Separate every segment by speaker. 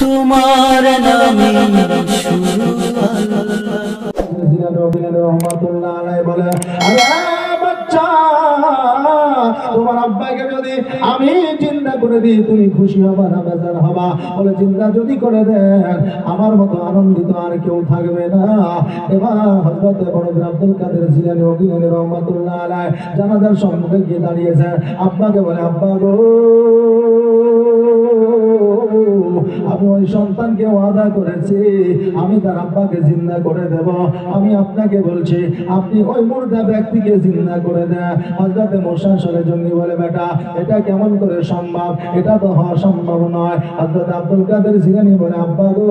Speaker 1: তোমার নামে শুরু
Speaker 2: রহমাতুল্লাহ আলাইহি বলে, তোমার আব্বাকে যদি আমি চিন্তা করে দিই তুমি খুশি হবা না বেজার হবা? বলে চিন্তা যদি করে দেন আমার মতো আনন্দিত আর কেউ থাকবে না। এবার হযরত বড় আব্দুল কাদের জিলানী ওগিলানী রহমাতুল্লাহ আলাইহি জানাজার সম্মুখে গিয়ে দাঁড়িয়েছে। আব্বাকে বলে, আব্বা গো, আমি ওই সন্তানকে ওয়াদা করেছি আমি তার আব্বাকে জিন্দা করে দেব। আমি আপনাকে বলছি আপনি ওই মুর্দা ব্যক্তিকে জিন্দা করে দেন। হযরত মুসা সরে জঙ্গি বলে, বেটা এটা কেমন করে সম্ভব? এটা তো হওয়া সম্ভব নয়। হযরত আব্দুল কাদের জিলানী বলে, আব্বা গো,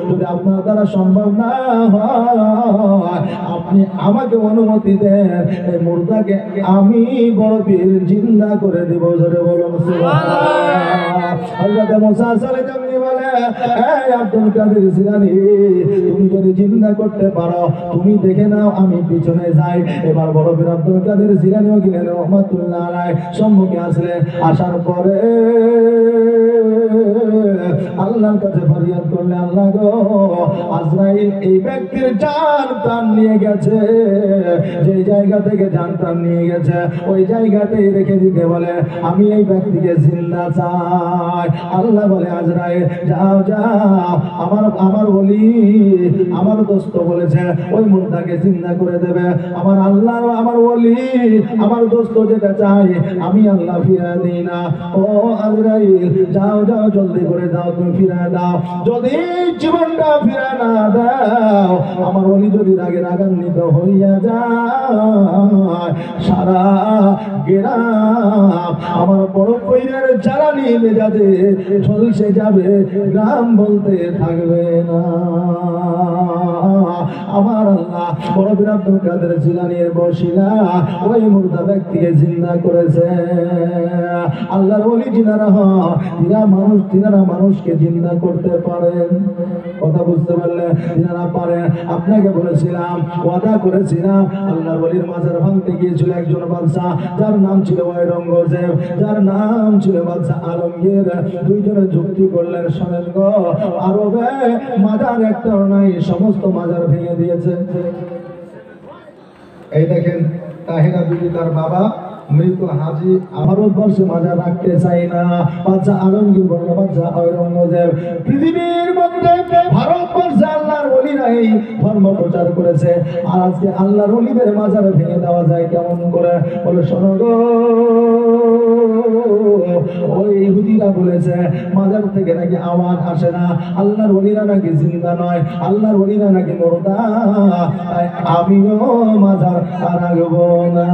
Speaker 2: যদি আপনার দ্বারা সম্ভব না হয় আপনি আমাকে অনুমতি দেন, এই মুর্দাকে আমি বড় পীর জিন্দা করে দেব। জোরে বলুন সুবহানাল্লাহ। হযরত মুসা সরে জঙ্গি বলে, এই আব্দুল কাদের জিলানী, তুমি যদি জিন্দা করতে পারো তুমি দেখে নাও, আমি পিছনে যাই। এবার বড় পীর আব্দুল কাদের জিলানী ওগিলানী রহমাতুল্লাহ আলাইহি সম্মুখে আসলেন। আসার পরে আল্লাহর কাছে ফরিয়াদ করলে, আল্লাহ গো, আজরাইল এই ব্যক্তির জান প্রাণ নিয়ে গেছে, যে জায়গা থেকে জান প্রাণ নিয়ে গেছে ওই জায়গাতেই রেখে দিতে বলে, আমি এই ব্যক্তিকে জিন্দা চাই। আল্লাহ বলে, আজরাইল যাও যাও, আমার বলি আমার দোস্ত বলেছে ওই মুর্দাকে জিন্দা করে দেবে। আমার আল্লাহ আমার বলি আমার দোস্ত যেটা চাই আমি আল্লাহ ফিরা দিই না। ও আজরাইল যাও যাও, জলদি করে দাও, তুমি ফিরা দাও। যদি জীবনটা ফিরা না দাও আমার বলি যদি রাগে রাগান্বিত হইয়া যায় সারা গ্রাম আমার বড় পীরের জ্বালানি মেজাজে ঝলসে যাবে, গ্রাম বলতে থাকবে না। আমার আল্লাহ বড় পীর আব্দুল কাদের জিলানীর বসিলা ওই মুর্দা ব্যক্তিকে জিন্দা করেছে। আল্লাহর ওলি যিনারা হন তিনারা মানুষকে জিন্দা করতে পারেন। কথা বুঝতে পারলে? তিনারা পারেন। আপনাকে বলেছিলাম, ওয়াদা করেছিলাম, আল্লাহর ওলির মাজার ভাঙতে গিয়েছিল একজন বাদশা, যার নাম ছিল ওয়াইরঙ্গজেব, যার নাম ছিল বাদশা আলমগীর। দুইজনে যুক্তি করলেন, শোনেন গো, আরবে মাজার একটাও নাই, সমস্ত মাজার ভেঙে দিয়েছে। এই দেখেন তাহিরা বিবি তার বাবা মৃত হাজি ভারতবর্ষে মাজার রাখতে চাই না। বাদশা আলমগীর বলল, বাদশা ঔরঙ্গজেব, পৃথিবীর মধ্যে ভারতবর্ষে আল্লাহর ওলিরা এই ধর্ম প্রচার করেছে, আর আজকে আল্লাহর ওলিদের মাজার ভেঙে দেওয়া যায় কেমন করে? বলে, শোনো গো, ওই ইহুদিরা বলেছে মাজার থেকে নাকি আওয়াজ আসে না, আল্লাহর ওলিরা নাকি জিন্দা নয়, আল্লাহর ওলিরা নাকি মুর্দা, তাই আমিও মাজার রাখবো না।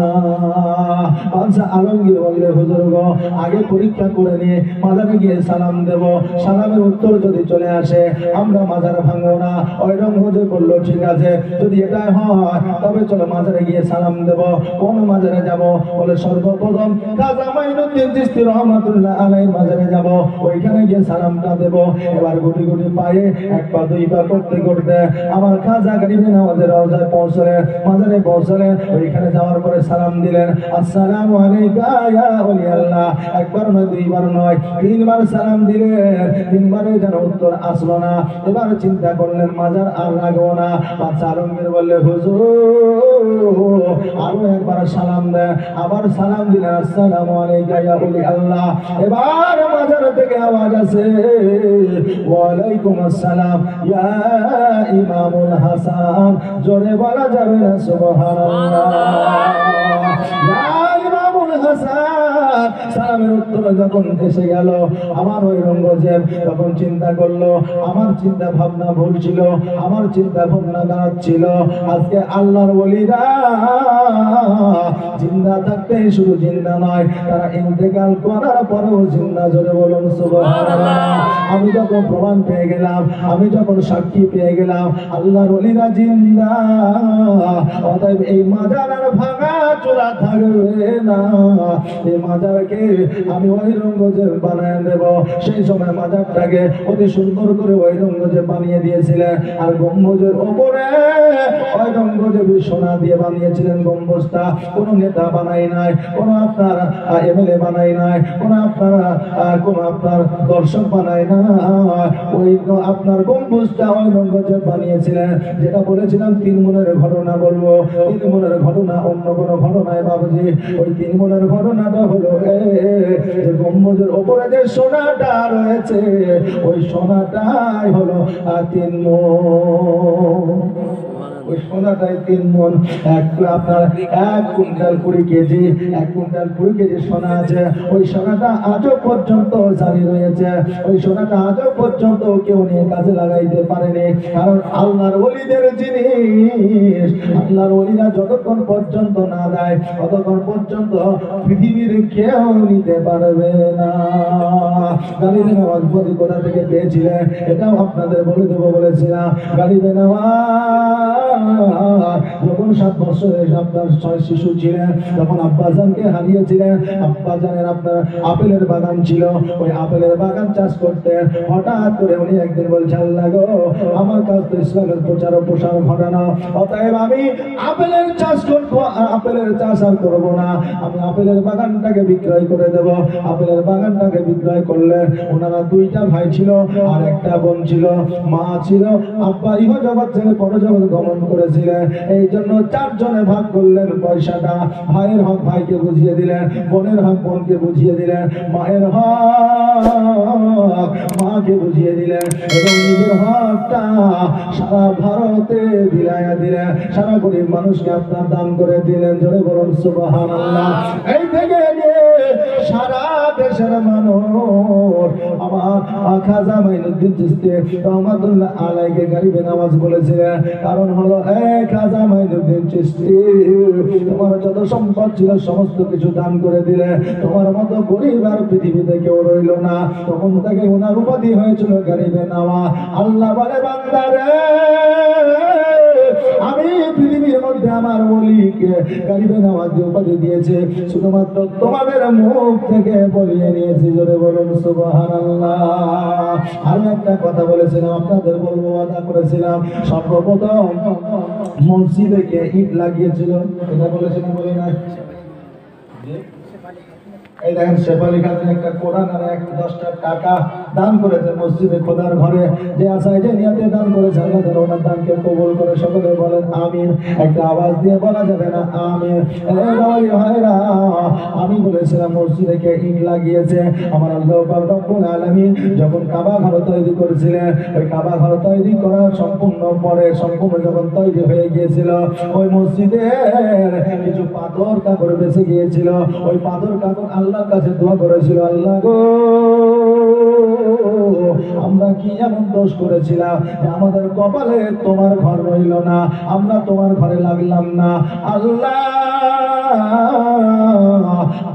Speaker 2: বাদশা আলমগীর বললে, হুজুর গো, আগে পরীক্ষা করে নিয়ে মাজারে গিয়ে সালাম দেব, সালামের উত্তর যদি চলে আসে আমরা মাজার ভাঙবো না। ঔরঙ্গজেব বলল, ঠিক আছে, যদি এটাই হয় তবে চলো মাজারে গিয়ে সালাম দেব। কোন মাজারে যাব? বলে, সর্বপ্রথম খাজা মাইনুদ্দিন চিশতি রহমাতুল্লাহ আলাইহির মাজারে যাব, ওইখানে গিয়ে সালামটা দেব। এবার গুটি গুটি পায়ে এক পা দুই পা করতে করতে আমার খাজা গরিবে নওয়াজের রওজায় পৌঁছলেন। মাজারে পৌঁছলেন, ওইখানে যাওয়ার পরে সালাম দিলেন, আসসালামু আলাইকা ইয়া ওলি আল্লাহ। একবার নয়, দুইবার নয়, তিনবার সালাম দিলেন, তিনবারে যেন উত্তর আসলো না। এবার চিন্তা করলেন মাজার আর রাখবো না। বাদশা আলমগীর বললে, হুজুর আরো একবার সালাম দেন। আবার সালাম দিলেন, আসসালামু আলাইকা ইয়া ওলি আল্লাহ। এবার মাজার থেকে আওয়াজ আসে, ওয়ালাইকুম আসসালাম ইয়া ইমামুল হাসান। জোরে বলা যাবে না সুবহানাল্লাহ? সালামের উত্তর যখন এসে গেল আমার ঔরঙ্গজেব তখন চিন্তা করলো, আমার চিন্তা ভাবনা ভুল ছিল, আমার চিন্তা ভাবনা খারাপ ছিল। আজকে আল্লাহর ওলিরা জিন্দা থাকতে শুধু জিন্দা নয়, তারা ইন্তেকাল করার পরেও জিন্দা। জোরে বলুন সুবহানাল্লাহ। আমি যখন প্রমাণ পেয়ে গেলাম, আমি যখন সাক্ষী পেয়ে গেলাম আল্লাহর ওলিরা জিন্দা, অতএব এই মাজার আর ভাঙা চোরা থাকবে না। এই মাজারকে আমি ঔরঙ্গজেব বানিয়ে দেব। সেই সময় মাজারটাকে অতি সুন্দর করে ঔরঙ্গজেব বানিয়ে দিয়েছিলেন, আর গম্বুজের ওপরে ঔরঙ্গজেব সোনা দিয়ে বানিয়েছিলেন গম্বুজটা। কোনো নেতা বানাই নাই, কোনো আপনার এমএলএ বানাই নাই, কোনো আপনার দর্শক বানাই না, ওই আপনার গম্বুজটা ওই গম্বুজে বানিয়েছিলেন, যেটা বলেছিলাম 3 মনের ঘটনা বলবো। 3 মনের ঘটনা অন্য কোনো ঘটনায় বাবুজি। ওই 3 মনের ঘটনাটা হলো যে গম্বুজের ওপরে যে সোনাটা রয়েছে, ওই সোনাটাই হলো 3 মন। ওই সোনাটাই 3 মন। আপনার 1 কুইন্টাল 20 কেজি, 1 কুইন্টাল 20 কেজি সোনা আছে। ওই সোনাটা আজও পর্যন্ত জারি রয়েছে। ওই সোনাটা আজও পর্যন্ত কেউ নিয়ে কাজে লাগাইতে পারেনি, কারণ আল্লাহর ওলিদের জিনিস আল্লাহর ওলিরা যতক্ষণ পর্যন্ত না দেয় ততক্ষণ পর্যন্ত পৃথিবীর কেউ নিতে পারবে না। গালিবে নওয়াজ কোথা থেকে পেয়েছিলেন এটাও আপনাদের বলে দেবো বলেছিলাম। গালিবে নওয়াজ যখন 7 বছরের আপনার 6 শিশু ছিলেন, তখন আব্বাজানকে হারিয়েছিলেন। আব্বাজানের আপনার আপেলের বাগান ছিল, ওই আপেলের বাগান চাষ করতেন। হঠাৎ করে উনি একদিন বলছেন, আল্লাহ গো, আমার কাছ তো ইসলামের প্রচার ও প্রসার ঘটানো, অতএব আমি আপেলের চাষ করবো, আপেলের চাষ আর করবো না, আমি আপেলের বাগানটাকে বিক্রয় করে দেব। আপেলের বাগানটাকে বিক্রয় করলে ওনারা 2টা ভাই ছিল আর 1টা বোন ছিল, মা ছিল। আব্বা ইহ জগৎ ছেড়ে পরজগৎ গমন করেছিলেন, এই জন্য 4 জনে ভাগ করলেন পয়সাটা। ভাইয়ের হক ভাইকে বুঝিয়ে দিলেন, বোনের হক বোনকে বুঝিয়ে দিলেন, মায়ের হক মাকে বুঝিয়ে দিলেন, এবং নিজের হকটা সারা ভারতে বিলাইয়া দিলেন, সারা গরিব মানুষকে আপনার দান করে দিলেন। জোরে বলুন সুবহানাল্লাহ। এই থেকে সারা দেশের মানুষ আমার খাজা মাইনুদ্দিন চিশতি রহমাতুল্লাহ আলাইহি গালিবে নওয়াজ বলেছিলেন, কারণ হলো খাজা মাইনুদ্দিন চিশতি তোমার যত সম্পদ ছিল সমস্ত কিছু দান করে দিলে, তোমার মতো গরিব আর পৃথিবীতে কেউ রইল না। তখন থেকে ওনার উপাধি হয়েছিল গালিবে নওয়াজ। আল্লাহ বলে, বান্দারে আমি পৃথিবীর মধ্যে আমার ওলিকে গালিবে নওয়াজ উপাধি দিয়েছে, শুধুমাত্র তোমাদের মুখ থেকে বলিয়ে নিয়েছি। জোরে বলুন সুবহানাল্লাহ। আমি একটা কথা বলেছিলাম, আপনাদের বলবো, ওয়াদা করেছিলাম, সর্বপ্রথম মসজিদে কে ইট লাগিয়েছিল, এটা বলেছিলাম, বলে না? এই দেখেন শেফালি খানের একটা কোরআন আর 10টা টাকা দান করেছে মসজিদে খোদার ঘরে। যে আশায় যে নিয়তে দান করেছে, আল্লাহ যেন ওনার দানকে কবুল করে। সকলে বলেন আমিন। একটা আওয়াজ দিয়ে বলা যাবে না আমিন? ভাইরা, আমি বলেছিলাম মসজিদে কে ইট লাগিয়েছে? আমার আল্লাহ রব্বুল আলামিন যখন কাবা ঘর তৈরি করেছিলেন, ওই কাবা ঘর তৈরি করার সম্পূর্ণ যখন তৈরি হয়ে গিয়েছিল, ওই মসজিদের কিছু পাথর কাপড় বেঁচে গিয়েছিল। ওই পাথর কাপড় আল্লাহর কাছে দোয়া করেছিল, আল্লাহ গো, আমরা কি এমন দোষ করেছিলাম যে আমাদের কপালে তোমার ঘর রইল না, আমরা তোমার ঘরে লাগলাম না। আল্লাহ,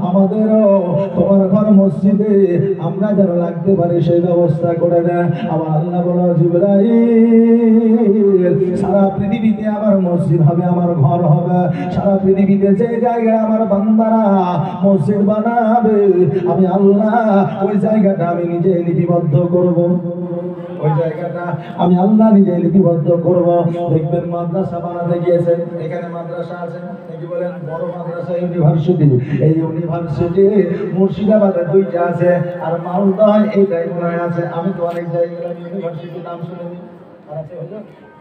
Speaker 2: আমাদেরও তোমার ঘর মসজিদে আমরা যেন লাগতে পারি সেই ব্যবস্থা করে দেন। আবার আল্লাহ বলো, জিবরাইল, সারা পৃথিবীতে আমার মসজিদ হবে, আমার ঘর হবে। সারা পৃথিবীতে যে জায়গায় আমার বান্দারা মসজিদ বানাবে, আমি আল্লাহ ওই জায়গাটা আমি নিজে লিপিবদ্ধ করব। ওই জায়গাটা আমি আল্লাহ নিজে লিপিবদ্ধ করব। দেখবেন মাদ্রাসা বানাতে গিয়েছেন, এখানে মাদ্রাসা আছে নাকি বলেন? বড় মাদ্রাসা ইউনিভার্সিটি। এই ইউনিভার্সিটি মুর্শিদাবাদে 2টা আছে, আর মালদহ এইটাই মনে হয় আছে। আমি তো অনেক জায়গায় ইউনিভার্সিটির নাম শুনিনি,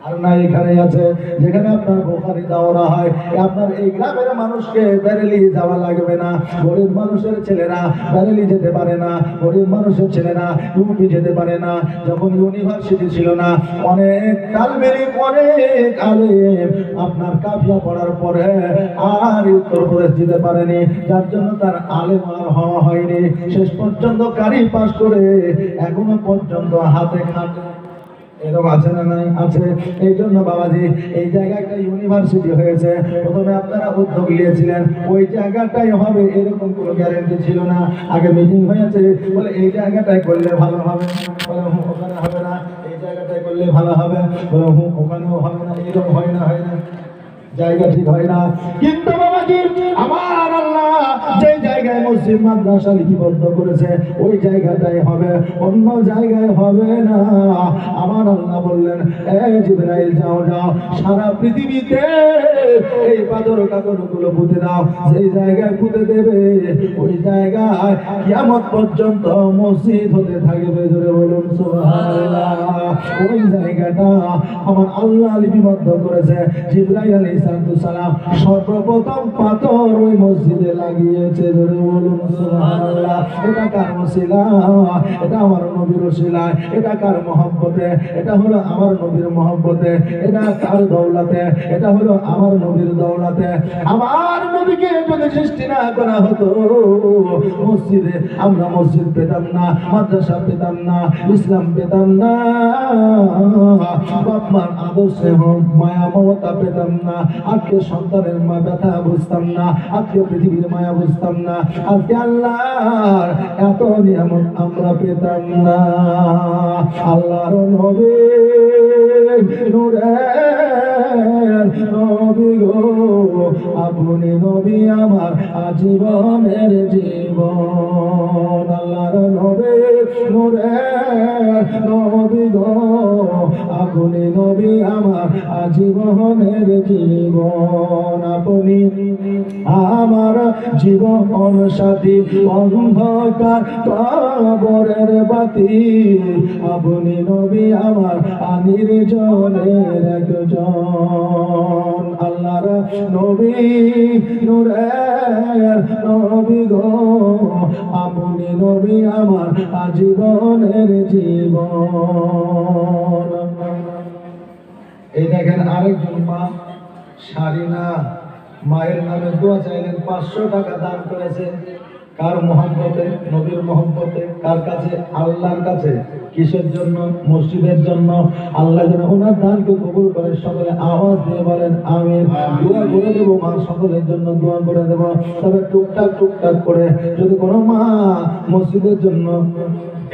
Speaker 2: আর না এখানে আছে, যেখানে আপনার বুখারী দাওরা হয়। আপনার এই গ্রামের মানুষকে বেরেলি যাওয়া লাগবে না। গরিব মানুষের ছেলেরা বেরেলি যেতে পারে না, গরিব মানুষের ছেলেরা ইউপি যেতে পারে না। যখন ইউনিভার্সিটি ছিল না, অনেক তালবেরি অনেক আলেম আপনার কাফিয়া পড়ার পরে আর উত্তরপ্রদেশ যেতে পারেনি, যার জন্য তার আলেম আর হওয়া হয়নি। শেষ পর্যন্ত কারি পাস করে এখনো পর্যন্ত হাতে খাটে। এরকম আছে না? নাই, আছে। এই জন্য বাবাজি এই জায়গাটা ইউনিভার্সিটি হয়েছে। প্রথমে আপনারা উদ্যোগ নিয়েছিলেন ওই জায়গাটাই হবে, এরকম কোনো গ্যারেন্টি ছিল না। আগে মিটিং হয়েছে, বলে এই জায়গাটাই করলে ভালো হবে, বলে ওখানে হবে না, এই জায়গাটাই করলে ভালো হবে, বলে ওখানেও হবে না। এরকম হয় না, হয় না, জায়গা ঠিক হয় না। কিন্তু বাবাজি আমার আল্লাহ যে জায়গায় মসজিদ মাদ্রাসা লিপিবদ্ধ করেছে ওই জায়গাটাই হবে, অন্য জায়গায় হবে না। আমার আল্লাহ বললেন, জিবরাইল যাও যাও, সারা পৃথিবীতে এই পাথর কাপড়গুলো পুঁতে দাও। সেই জায়গায় পুঁতে দেবে, ওই জায়গায় কিয়ামত পর্যন্ত মসজিদ হতে থাকবে। জোরে বলুন সুবহানাল্লাহ। ওই জায়গাটা আমার আল্লাহ লিপিবদ্ধ করেছে। জিবরাইল আলাইহিস সালাম সর্বপ্রথম পাথর ওই মসজিদে লাগিয়েছে। ধরে বলুন সুবহানাল্লাহ। এটা কার ওসিলা? এটা আমার নবীর ওসিলা। এটা কার মহব্বতে? এটা হলো আমার নবীর মহব্বতে। এটা কার দৌলতে? এটা হলো আমার নবীর দৌলতে। আমার নবীকে যদি সৃষ্টি না করা হতো, মসজিদে আমরা মসজিদ পেতাম না, মাদ্রাসা পেতাম না, ইসলাম পেতাম না, বাপ মার আদর স্নেহ মায়া মমতা পেতাম না, আজকে সন্তানের মা ব্যথা বুঝতাম না, আজকে পৃথিবীর মায়া বুঝতাম না, আজকে আল্লাহর এত নিয়ামত আমরা পেতাম না। আল্লাহর নবী নূরের নবী গো, আপনি নবী আমার আজীবনের জীবন। আল্লাহর নবী নূরের নবী গো, আপনি নবী আমার আজীবনের জীবন। আপনি আমার জীবন সাথী, অন্ধকার কবরের বাতি, আপনি নবী আমার নির্জনের একজন। আল্লাহর নবী নূরের নবী গো, আপনি নবী আমার আজীবনের জীবন। এই দেখেন আরেকজন মা শারিনা, মায়ের নামে দোয়া চাইলেন, 500 টাকা দান করেছে। কার মহব্বতে? নবীর মহব্বতে। কার কাছে? আল্লাহর কাছে। কিসের জন্য? মসজিদের জন্য। আল্লাহ যেন ওনার দানকে কবুল করে। সকলে আওয়াজ দিয়ে বলেন আমিন। দোয়া করে দেবো মা, সকলের জন্য দোয়া করে দেবো। তবে টুকটাক টুকটাক করে যদি কোনো মা মসজিদের জন্য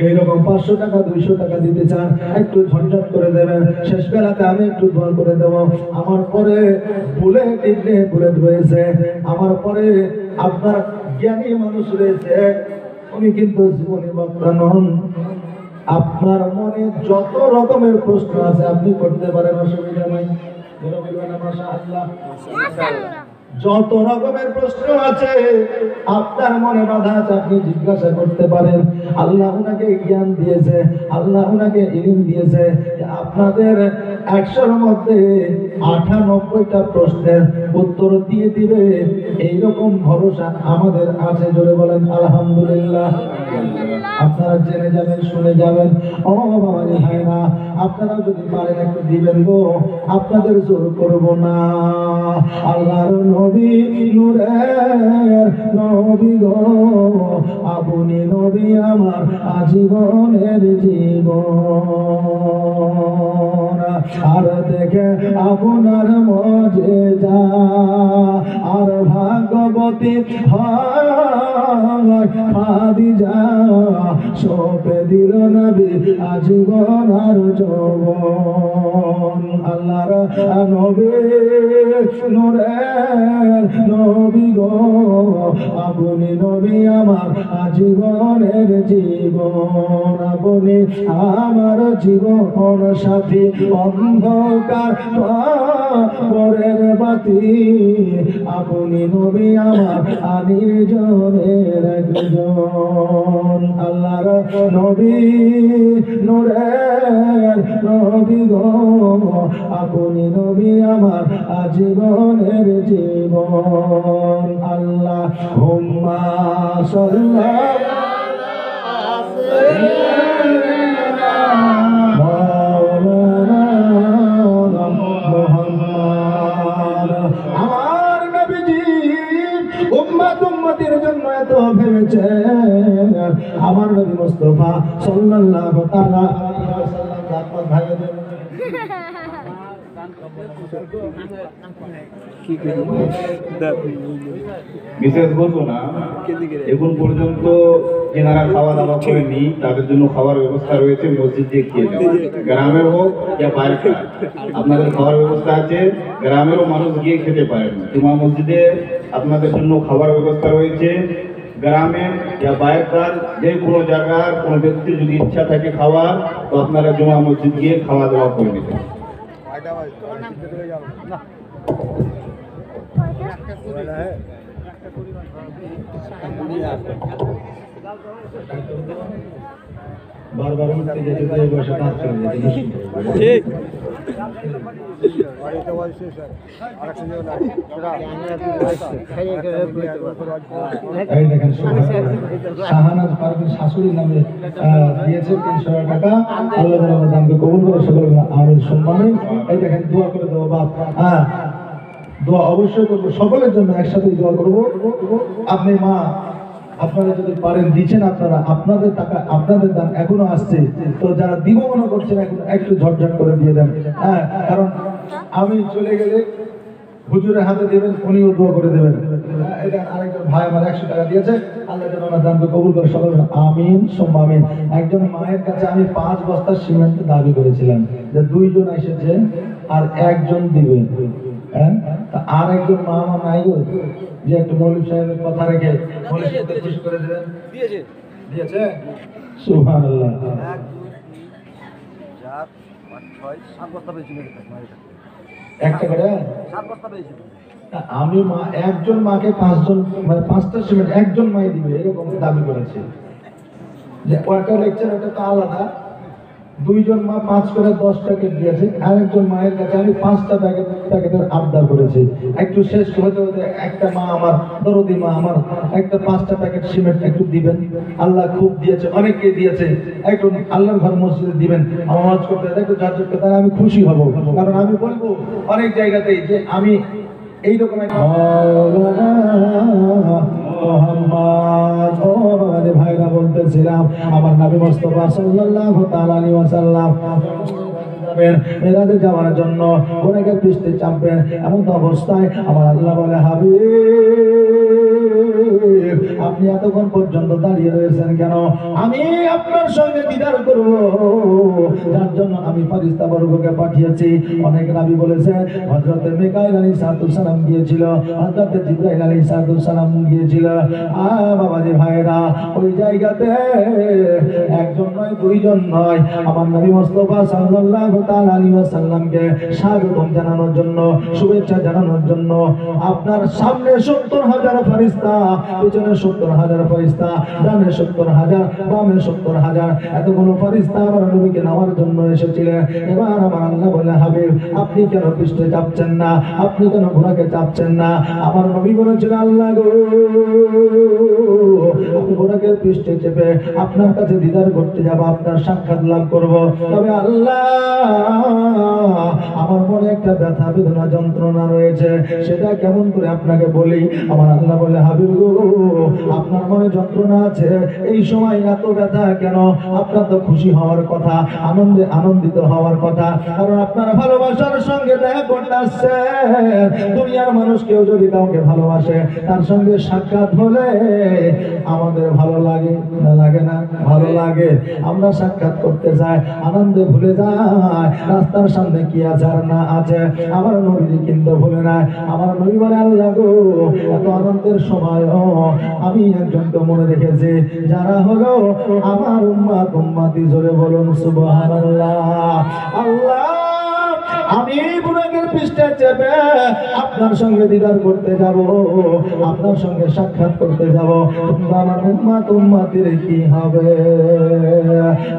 Speaker 2: এইরকম 500 টাকা 200 টাকা দিতে চান, একটু ঝঞ্ঝট করে দেবেন। শেষ বেলাতে আমি একটু দোয়া করে দেবো। আমার পরে বুলেট রয়েছে, আমার পরে আপনার জ্ঞানী মানুষ রয়েছে, উনি কিন্তু জীবনী বক্তা নন। আপনার মনে যত রকমের প্রশ্ন আছে আপনি করতে পারেন, অসুবিধা নাই। মাশাআল্লাহ। যত রকমের প্রশ্ন আছে আপনার মনে বাধা আছে, আপনি জিজ্ঞাসা করতে পারেন। আল্লাহ উনাকে জ্ঞান দিয়েছে, আল্লাহ উনাকে ইলম দিয়েছে। আপনাদের 100-র মধ্যে 98টা প্রশ্নের উত্তর দিয়ে দিবে, এইরকম ভরসা আমাদের আছে। জোরে বলেন আলহামদুলিল্লাহ। আপনারা জেনে যাবেন, শুনে যাবেন। ও বাবা রে হয় না, আপনারা যদি পারেন একটু দিবেন গো, আপনাদের জোর করব না। আল্লাহর নবী নূরের নবী গো, আপনি নবী আমার আজীবনের জীবন। আর দেখে আপনার মজেজা, আর ভাগবতী হয় খাদিজা, সপে দিল নবী আজীবন আর যৌবন। আল্লাহর নবী নূরের নবী গো, আপনি নবী আমার আজীবনের জীবন। আপনি আমার জীবন সাথী, অন্ধকার কবরের বাতি, আপনি নবী আমার নির্জনের একজন। আল্লাহর নবী নূরের নবী গো, আপনি নবী আমার আজীবনের জীবন। আল্লাহুম্মা সাল্লাল্লাহু আমার নবীজি উম্মতের জন্য এত ভেবেছে। আমার নবী মুস্তাফা সাল্লাল্লাহু তাআলা আলাইহি ওয়াসাল্লাম জান্নাত ভাইদের
Speaker 3: বিশেষ বলবো না, এখন পর্যন্ত এনারা খাওয়া দাওয়া করেনি, তাদের জন্য খাওয়ার ব্যবস্থা রয়েছে। মসজিদ দিয়ে খেয়ে যাওয়া, গ্রামের হোক ইয়া বাইরে, আপনাদের খাওয়ার ব্যবস্থা আছে। গ্রামেরও মানুষ গিয়ে খেতে পারেন। জুমা মসজিদে আপনাদের জন্য খাওয়ার ব্যবস্থা রয়েছে। গ্রামে ইয়া বাইরের যে কোনো জায়গার কোনো ব্যক্তি যদি ইচ্ছা থাকে খাওয়ার, তো আপনারা জুমা মসজিদ গিয়ে খাওয়া দাওয়া করে নেবেন।
Speaker 2: বারবার উঠতে যেতে যেতে বসে দাঁত চলে যেতে
Speaker 1: ঠিক
Speaker 2: এই দেখেন শাহানাজ পারভীন শাশুড়ির নামে দিয়েছে 300 টাকা। আল্লাহ তাআলা দানকে কবুল করে সকলে আমিন সম্মানে। এই দেখেন দোয়া করে দেবো বাপ। হ্যাঁ দোয়া অবশ্যই করবো সকলের জন্য, একসাথে দোয়া করবো। আপনি মা আপনারা যদি পারেন দিচ্ছেন, আপনারা আপনাদের টাকা আপনাদের দান এখনো আসছে, তো যারা দিব মনে করছেন এখন একটু ঝটঝট করে দিয়ে দেন। হ্যাঁ কারণ আমি চলে গেলে হুজুরের হাতে দেবেন, উনিও দোয়া করে দেবেন। এটা আরেকজন ভাই আমার 100 টাকা দিয়েছে, আল্লাহ যেন ওনার দানকে কবুল করে সকলে আমিন সুম্মা আমিন। একজন মায়ের কাছে আমি 5 বস্তা সিমেন্ট দাবি করেছিলাম, যে 2 জন এসেছে আর 1 জন দিবে। হ্যাঁ আর একজন মা আমার নাই গো, যে একটু মৌলভী সাহেবের কথা রেখে মৌলভী সাহেবকে খুশি করে দেবেন। দিয়েছে সুবহানাল্লাহ।
Speaker 4: 1 2 3 4 5 6 7 বস্তা পেয়েছিল
Speaker 2: একটা করে
Speaker 4: 7 বস্তা পেয়েছিল।
Speaker 2: আমি মা একজন মাকে 5 জন মানে 5টা সিমেন্ট একজন মাই দিবে এরকম দাবি করেছে। যে ওটা লেকচার ওটা তো আলাদা, 2 জন মা 5 করে 10 প্যাকেট দিয়েছে, আর একজন মায়ের কাছে আমি 5টা প্যাকেটের আবদার করেছি। একটু শেষ হতে হতে একটা মা আমার দরদি মা আমার একটা 5টা প্যাকেট সিমেন্ট একটু দিবেন। আল্লাহ খুব দিয়েছে, অনেককে দিয়েছে, একটু আল্লাহর ঘর মসজিদে দিবেন। আমার ওয়াজ করতে একটু ঝটঝট করে, তাহলে আমি খুশি হব। কারণ আমি বলবো অনেক জায়গাতেই যে আমি এইরকম ভাইরা বলতেছিলাম আমার নবী মুস্তাফা সাল্লাল্লাহু তাআলা আলাইহি ওয়াসাল্লাম মেরাজে যাওয়ার জন্য অনেকের পৃষ্ঠে চাপবেন, এমন তো অবস্থায় আমার আল্লাহ বলে হাবিব আপনি এতক্ষণ পর্যন্ত দাঁড়িয়ে রয়েছেন কেন? আমি আপনার সঙ্গে দিদার করব, যার জন্য আমি ফারিস্তা বর্গকে পাঠিয়েছি। অনেক নবী বলেছে হযরতে মিকাইল আলাইহিস সালাম গিয়েছিল, হযরতে জিবরাইল আলাইহিস সালাম গিয়েছিল। বাবাজি ভাইরা ওই জায়গাতে একজন নয় 2 জন নয়, আমার নবী মুস্তাফা সাল্লাল্লাহু তাআলা আলাইহি ওয়াসাল্লামকে স্বাগতম জানানোর জন্য, শুভেচ্ছা জানানোর জন্য আপনার সামনে 70,000 ফেরেশতা, পিছনে 70,000 ফেরেশতা, ডানে 70,000, বামে 70,000, এতগুলো ফেরেশতা আমার নবীকে নেওয়ার জন্য এসেছিলেন। এবার আমার আল্লাহ বলে হাবিব আপনি কেন পৃষ্ঠে চাপছেন না, আপনি কেন ঘোড়াকে চাপছেন না? আমার নবী বলেছিল আল্লাহ গো আমি ঘোড়াকে পৃষ্ঠে চেপে আপনার কাছে দিদার করতে যাব, আপনার সাক্ষাৎ লাভ করব। তবে আল্লাহ আমার মনে একটা ব্যথা বেদনা যন্ত্রণা রয়েছে, সেটা কেমন করে আপনাকে বলি? আমার আল্লাহ বলে হাবিব গো আপনার মনে যন্ত্রণা আছে, এই সময় এত ব্যথা কেন? আপনার তো খুশি হওয়ার কথা, আনন্দে আনন্দিত হওয়ার কথা, কারণ আপনার ভালোবাসার সঙ্গে দেখা করতে আসছেন। দুনিয়ার মানুষ কেউ যদি কাউকে ভালোবাসে, তার সঙ্গে সাক্ষাৎ হলে আমাদের ভালো লাগে না লাগে না? ভালো লাগে। আমরা সাক্ষাৎ করতে যাই, আনন্দে ভুলে যায় রাস্তার সামনে কি আছে আর না আছে। আমার নবী কিন্তু ভুলে নাই। আমার নবী বলে আল্লাহ গো এত আনন্দের সময়ও আমি একজনকে মনে রেখেছি, যারা হলো আমার উম্মত উম্মতি। জোরে বলুন সুবহানাল্লাহ। আল্লাহ আমি বুড়াকের পৃষ্ঠে চেপে আপনার সঙ্গে দিদার করতে যাব, আপনার সঙ্গে সাক্ষাৎ করতে যাব, আমার উম্মত উম্মতির কি হবে?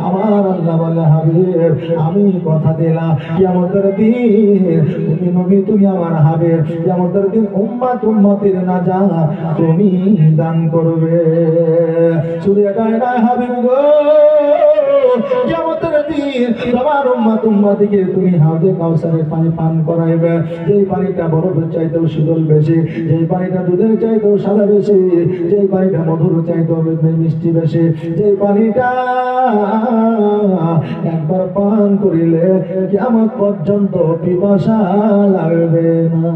Speaker 2: আমার আল্লাহ বলে হাবিব আমি কথা দিলাম কিয়ামতের দিন তুমি নবী, তুমি আমার হাবিব, কিয়ামতের দিন উম্মত উম্মতির নাজাত তুমি দান করবে। শুধু এটাই নয় হাবিব গো, কিয়ামতের দিন তোমার উম্মত উম্মতিকে তুমি হাউজে কাউসারের পানি পান করাইবে, যেই পানিটা বরফের চাইতেও শীতল বেশি, যেই পানিটা দুধের চাইতেও সাদা বেশি, যেই পানিটা মধুর চাইতেও মিষ্টি বেশি, যেই পানিটা একবার পান করিলে কিয়ামত পর্যন্ত পিপাসা লাগবে না।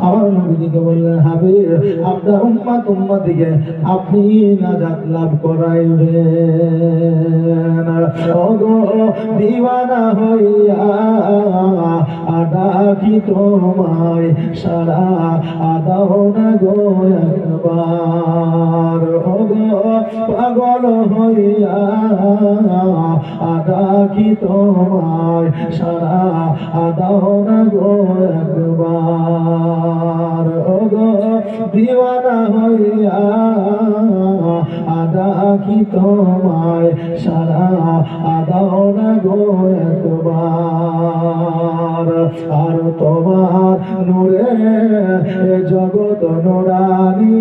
Speaker 2: আমার নবীজিকে বললেন হাবিব আপনার উম্মত উম্মতিকে আপনি নাজাত লাভ করাইবেন। ওগো দিওয়ানা হইয়া ডাকি তোমায় সারা আদাও না গো একবার। ওগো পাগল হইয়া ডাকি তোমায় সারা আদাও না গো একবার। ওগো দিওয়ানা হইয়া ডাকি তোমায় সারা দাও না গো একবার। আর তোমার নূরে জগৎ নুরানি,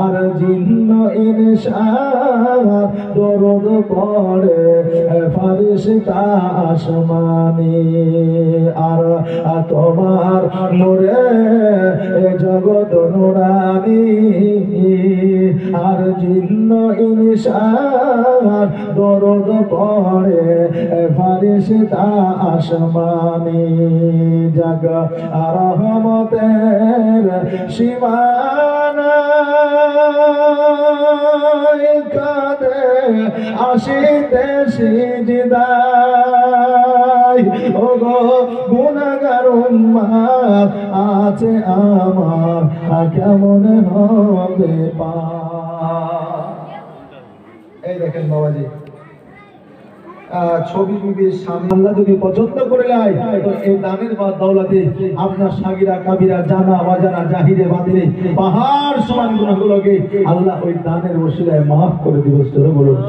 Speaker 2: আর জিন্ন ইনসান দরুদ পড়ে ফারিস্তা আসমানি। আর তোমার নূরে জগৎ নুরানি, আর জিন্ন ইনসান দরুদ পড়ে ফারিস্তা আসমানি। জাগ রহমতের সীমানা কাঁদে আসিতে সিজদায়, ও গো গুনাহগার উম্মত আছে আমার, কেমন হবে পার। এই দেখেন বাবাজি, ছবি টুবির সামনে আল্লাহ যদি পছন্দ করে নেয় তো এই দানের বা দৌলতে আপনার সাগিরা কাবিরা জানা অজানা জাহিরে বাতিলে পাহাড় সমান গুনাহগুলোকে আল্লাহ ওই দানের ওসিলায় মাফ করে দিবে। জোরে বলুন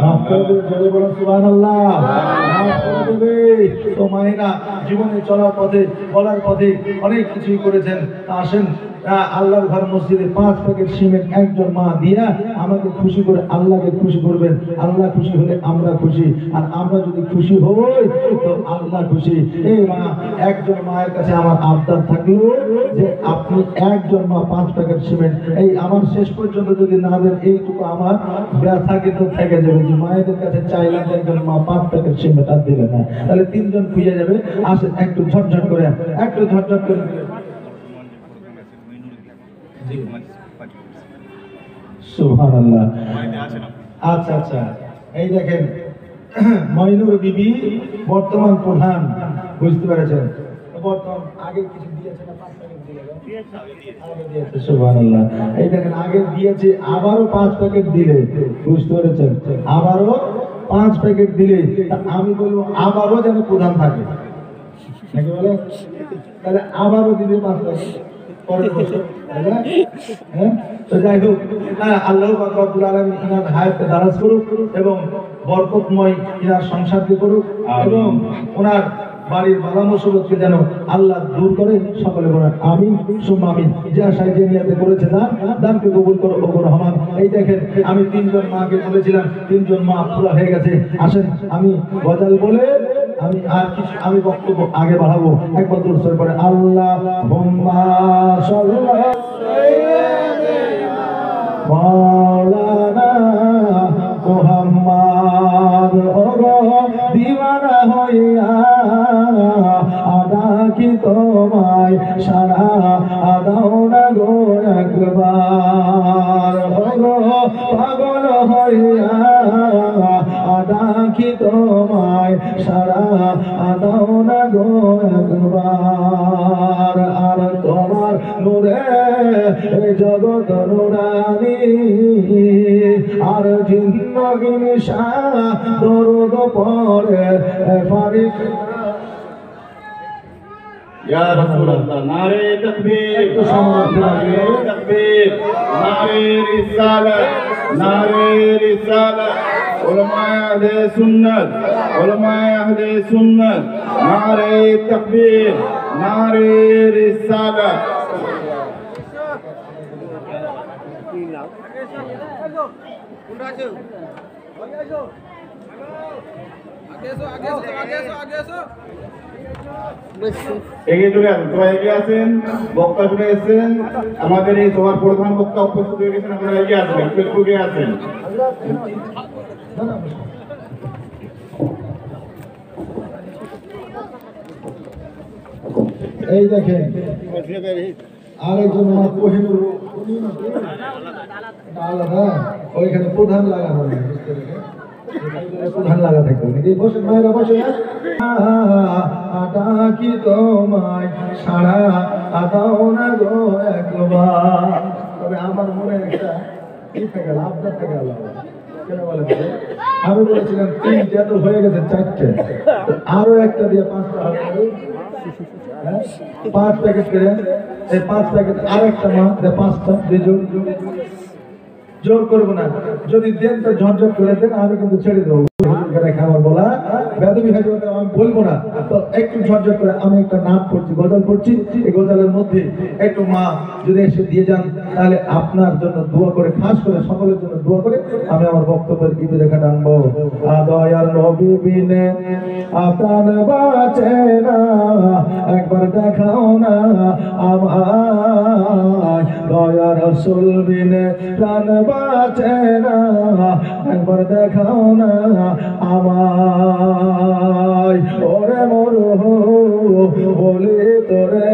Speaker 2: মাফ করে দিবে, জোরে বলুন সুবহানাল্লাহ। মাফ করে দিবে। তো মায়েরা জীবনে চলার পথে বলার পথে অনেক কিছুই করেছেন। আসেন আল্লাহর ঘর মসজিদে 5 প্যাকেট সিমেন্ট একজন মা দিয়া আমাকে খুশি করে আল্লাহকে খুশি করবেন। আল্লাহ খুশি হলে আমরা খুশি, আর আমরা যদি খুশি হই তো আল্লাহ খুশি। এই মা, একজন মায়ের কাছে আমার আবদার থাকলো যে আপনি একজন মা 5 প্যাকেট সিমেন্ট, এই আমার শেষ পর্যন্ত যদি না দেন এইটুকু আমার ব্যথা কিন্তু থেকে যাবে যে মায়েদের কাছে চাইলাম একজন মা 5 প্যাকেট সিমেন্ট আর দিলে না, তাহলে 3 জন খুঁজে যাবে। আসেন একটু ঝটঝট করে, একটু ঝটঝট করে। সুবহানাল্লাহ। আচ্ছা আচ্ছা, এই দেখেন মইনুর বিবি বর্তমান প্রধান, বুঝতে পেরেছেন? বর্তমান আগে কিছু দিয়েছে না, 5 প্যাকেট দিয়েছে, আগে দিয়েছে। সুবহানাল্লাহ। এই দেখেন আগে দিয়েছে, আবারও 5 প্যাকেট দিলে, বুঝতে পেরেছেন? আবারও 5 প্যাকেট দিলে আমি বলবো আবারও যেন প্রধান থাকে, নাকি বলে? তাহলে আবারও দিবে 5 প্যাকেট পরের বছর। হ্যাঁ, তো যাই হোক, আল্লাহ পাক রব্বুল আলামিন ইনার হায়াতকে দারাজ করুক এবং বরকতময় ইনার সংসারকে করুক এবং ওনার বাড়ির বালা মুসিবতকে যেন আল্লাহ দূর করে। সকলে বলেন আমিন সুম্মা আমিন। যা সাইয়ে যে নিয়তে করেছে দানকে কবুল করো ওগো রহমান। এই দেখেন আমি 3 জন মাকে বলেছিলাম, 3 জন মা পুরো হয়ে গেছে। আসেন আমি গজাল বলে আমি আর কিছু আমি বক্তব্য আগে বাড়াবো। একবার দূর করে আল্লাহুম্মা সাল্লাল্লাহু মাওলানা মুহাম্মদ ওগো দিওয়ানা হইয়া আদাকি তোমায় সারা আদাও না গো একবার। ওগো পাগল হইয়া আদাকি তোমায় সারা আদাও না গো একবার। আর তোমার নূরে জগৎ নুরানি, আর জিন্ন ইনসান দরুদ পড়ে ফারিস্তা।
Speaker 3: या रसूल अल्लाह, नारे तकबीर, नारे तकबीर, नारे रिसालत, नारे रिसालत, उलमाए अहले सुन्नत, उलमाए अहले सुन्नत, नारे तकबीर, नारे रिसालत। এগিয়ে চলে আসুন, সবাই এগিয়ে আসেন। বক্তা চলে এসেছেন, আমাদের এই সবার প্রধান বক্তা উপস্থিত হয়ে গেছেন। আপনারা এগিয়ে আসেন, একটু এগিয়ে আসেন।
Speaker 2: এই দেখেন আরেকজন মা কোহিনুর আলাদা, ওইখানে প্রধান লাগানো, বুঝতে পেরেছেন? প্রধান লাগা থাকবে নাকি? বসে মায়েরা বসে ডাকি তোমায় সারা আদাও না গো একবার। তবে আমার মনে একটা কি থেকে আবদার থেকে কেন বলেন? আমি বলেছিলাম 3টে, তো হয়ে গেছে 4টে, আরো একটা দিয়ে 5টা হবে। 5 প্যাকেট করে, এই 5 প্যাকেট আরেকটা মা 5টা দিয়ে জোর করবো না, যদি দেন তো ঝটঝট করে দেন, আমি কিন্তু ছেড়ে দেবো। আমার বলা বেদবি হয়ে যাবে, আমি বলবো না। তো একটু ঝটঝট করে আমি একটা নাম পড়ছি, গজল পড়ছি, এই গজলের মধ্যে একটু মা যদি এসে দিয়ে যান, তাহলে আপনার জন্য দোয়া করে, খাস করে সকলের জন্য দোয়া করে আমি আমার বক্তব্যের ইতি রেখা টানবো। দয়াল নবী বিনে প্রাণ বাঁচে না, একবার দেখাও না আমায়। দয়া রাসূল বিনে প্রাণ বাঁচে না, একবার দেখাও না আমায়। ওরে মরু বলি তোরে,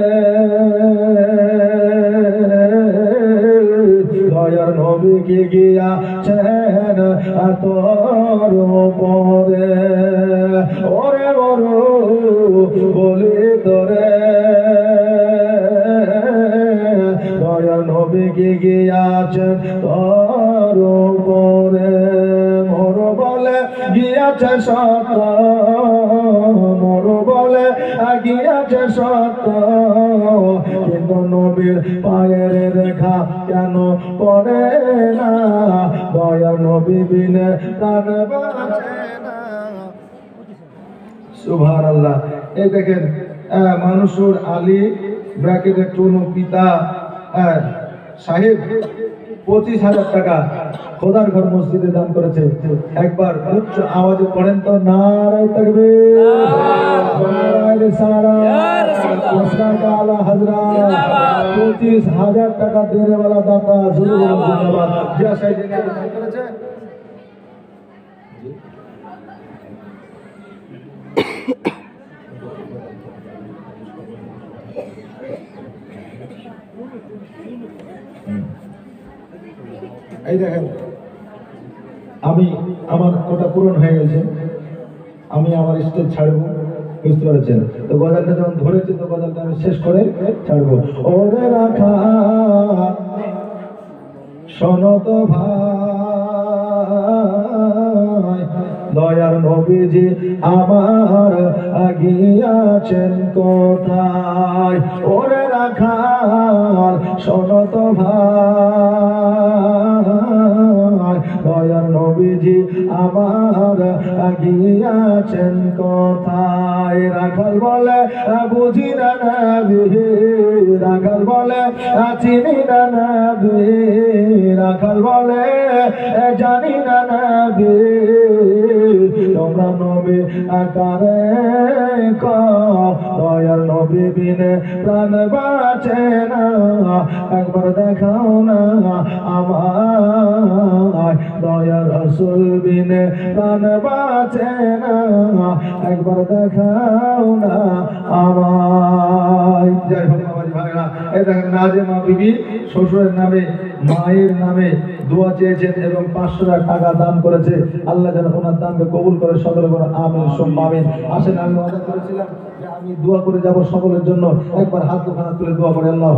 Speaker 2: দয়ার নবী কি গিয়াছেন তোর উপরে। ওরে মরু বলি তোরে, দয়ার নবী কি গিয়াছেন তোর উপরে। মোর বলে গিয়াছে সত্য, মোর বলে গিয়াছে সত্য, কিন্তু নবীর পায়ের রেখা কেন পড়ে না। দয়ার নবী বিনে প্রাণ বাঁচে না। সুবহানাল্লাহ। এই দেখেন মানুষুর আলী ব্র্যাকেটে টুনু পিতা সাহেব 25,000 টাকা খোদার ঘর মসজিদে দান করেছে। একবার উচ্চ আওয়াজে পড়েন তো, নারায়ে তাকবীর, নারায়ে রিসালাত, ওয়াসলাতু আলা হযরত। 25,000 টাকা দেনে वाला দাতা জরুর জিন্দাবাদ। জিয়া সাহেব দান করেছে। এই দেখেন আমি আমার ওটা পূরণ হয়ে গেছে, আমি আমার স্টেজ ছাড়বো, বুঝতে পেরেছেন? তো গজলটা যখন ধরেছি তো গজলটা আমি শেষ করে ছাড়বো। ওরে রাখা শোনো তো ভাই, দয়ার নবীজি আমার গিয়াছেন কোথায়। ওরে রাখাল শোনো তো ভাই, দয়ার নবীজি আমার গিয়াছেন কোথায়। রাখাল বলে বুঝি না নবী, রাখাল বলে চিনি না নবী, রাখাল বলে জানি না নবী। তোমরা নবী আকারে দয়াল নবী বিনে প্রাণ বাঁচে না, একবার দেখাও না আমায়। দয়া রাসূল বিনে প্রাণ বাঁচে না, একবার দেখাও না আমায়। জয় হোক বাবাজি ভাইরা। এই দেখেন নাজেমা বিবি শ্বশুরের নামে মায়ের নামে দোয়া চেয়েছেন এবং 500 টাকা দান করেছে। আল্লাহ যেন ওনার দানকে কবুল করে, সকলে বলে আমিন সুম্মা আমিন। আসেন, আমি ওয়াদা করেছিলাম যে আমি দোয়া করে যাব সকলের জন্য, একবার হাত দুখানা তুলে দোয়া করে আল্লাহ